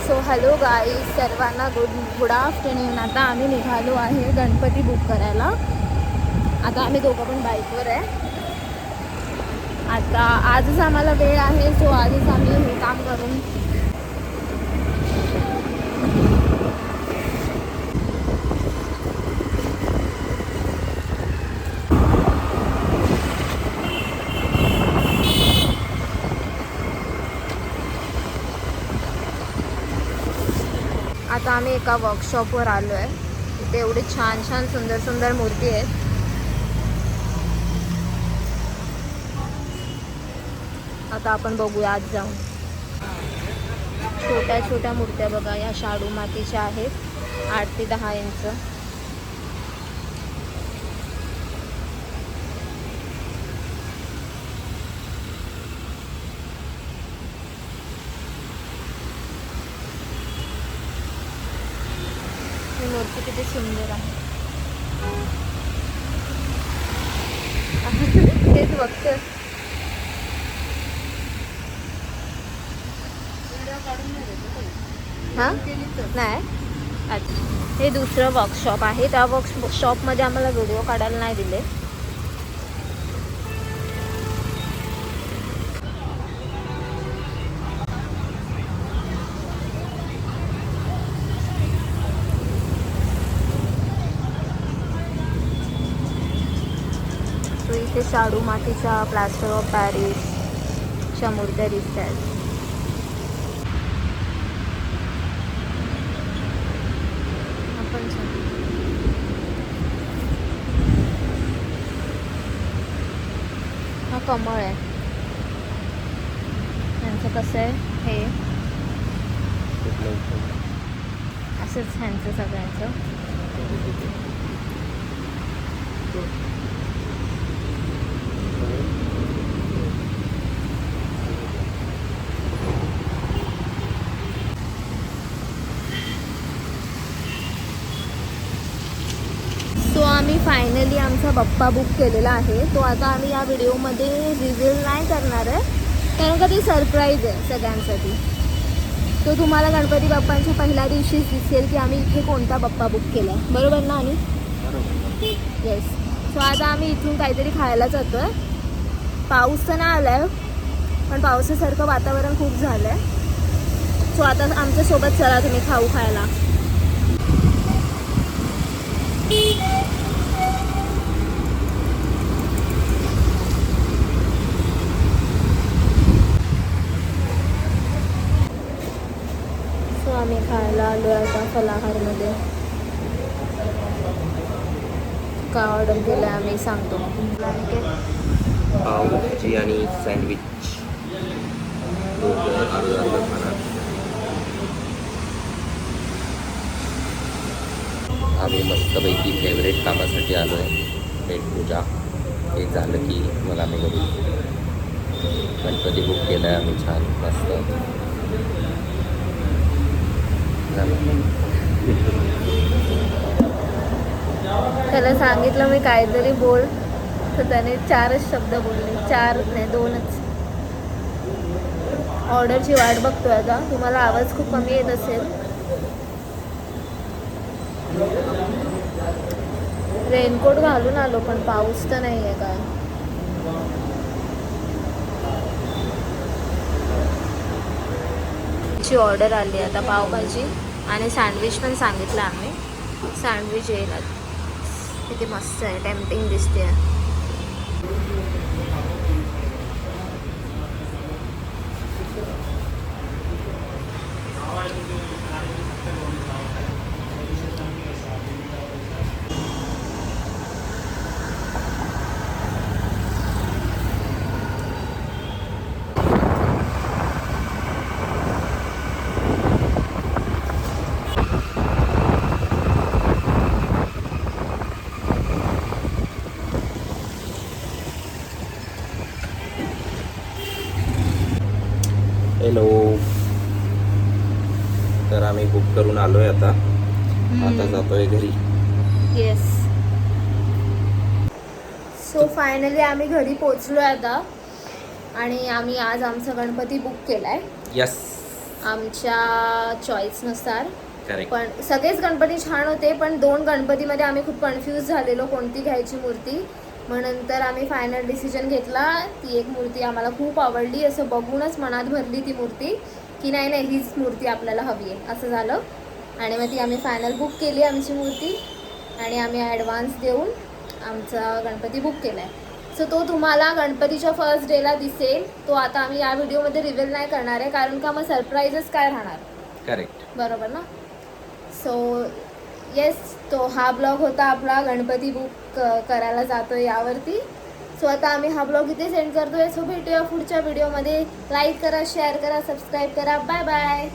So hello guys, सर्वांना good afternoon. आता आम्ही निघालो आहे गणपती बुक करायला. आता आम्ही दोघं पण बाईकवर आहे. आता आजच आम्हाला वेळ आहे, सो आजच आम्ही हे काम करून आता आम्ही एका वर्कशॉपवर आलो आहे. इथे एवढी छान छान सुंदर सुंदर मूर्ती आहेत. आता आपण बघूया आज जाऊन. छोट्या छोट्या मूर्त्या बघा, या शाडू मातीच्या आहेत. 8 ते 10 इंच. ही मूर्ती किती सुंदर आहे. तेच बघते. हां नाही. अच्छा, हे दुसरं वर्कशॉप आहे. त्या वर्कशॉपमध्ये आम्हाला व्हिडिओ काढायला नाही दिले. तो इथे शाडू मातीच्या प्लास्टर ऑफ पॅरिसच्या मूर्त्या दिसत आहेत. हा कमळ आहे. ह्यांचं कसं आहे हे, असंच ह्यांचं सगळ्यांचं. सो आम्ही फायनली आमचा बाप्पा बुक केलेला आहे. तो आता आम्ही या व्हिडिओमध्ये रिव्हील नाही करणार आहे, कारण का ती सरप्राईज आहे सगळ्यांसाठी. तो तुम्हाला गणपती बाप्पांच्या पहिल्या दिवशीच दिसेल की आम्ही इथे कोणता बाप्पा बुक केला आहे. बरोबर ना? आणि येस. सो आता आम्ही इथून काहीतरी खायला जातो आहे. पाऊस तर नाही आला आहे, पण पावसासारखं वातावरण खूप झालं आहे. सो आता आमच्यासोबत चला तुम्ही खाऊ खायला. सो आम्ही खायला आलो आहे आता फलाहारमध्ये. काय ऑर्डर केलं आहे आम्ही सांगतो. पावभाजी आणि सँडविच. आम्ही मस्तपैकी फेवरेट कामासाठी आलो आहे, पेटपूजा. हे झालं की मग आम्ही घरी गणपती बुक केला आहे आम्ही. छान मस्त त्याला सांगितलं मी काहीतरी बोल, तर त्याने 4च शब्द बोलले. 4 नाही, 2च. ऑर्डरची वाट बघतोय आता. तुम्हाला आवाज खूप कमी येत असेल. रेनकोट घालून आलो, पण पाऊस तर नाही आहे काय. ची ऑर्डर आली आता, पावभाजी आणि सँडविच पण सांगितलं आम्ही. सँडविच येईल. किती मस्त आहे, टेम्पटिंग दिसते. हॅलो. तर आम्ही बुक करून आलोय आता. आता जातोय घरी. येस. सो फायनली आम्ही घरी पोचलो आता. आणि आम्ही आज आमचा गणपती बुक केलाय. यस. आमच्या चॉईसनुसार. करेक्ट. पण सगळेच गणपती छान होते, पण 2 गणपतीमध्ये आम्ही खूप कन्फ्यूज झालेलो कोणती घ्यायची मूर्ती. मग नंतर आम्ही फायनल डिसिजन घेतला. ती एक मूर्ती आम्हाला खूप आवडली, असं बघूनच मनात भरली ती मूर्ती की नाही नाही हीच मूर्ती आपल्याला हवी आहे असं झालं. आणि मग ती आम्ही फायनल बुक केली आमची मूर्ती आणि आम्ही ॲडव्हान्स देऊन आमचा गणपती बुक केला आहे. सो तो तुम्हाला गणपतीच्या फर्स्ट डेला दिसेल. तो आता आम्ही या व्हिडिओमध्ये रिव्हील नाही करणार आहे, कारण का मग सरप्राईजच काय राहणार. करेक्ट. बरोबर ना. सो येस, तो हा ब्लॉग होता आपला गणपती बुक करायला जातोय यावरती. सो आता आम्ही हा ब्लॉग इथे सेंड करतोय. सो भेटूया पुढच्या व्हिडिओमध्ये. लाईक करा, शेअर करा, सबस्क्राईब करा. Bye bye.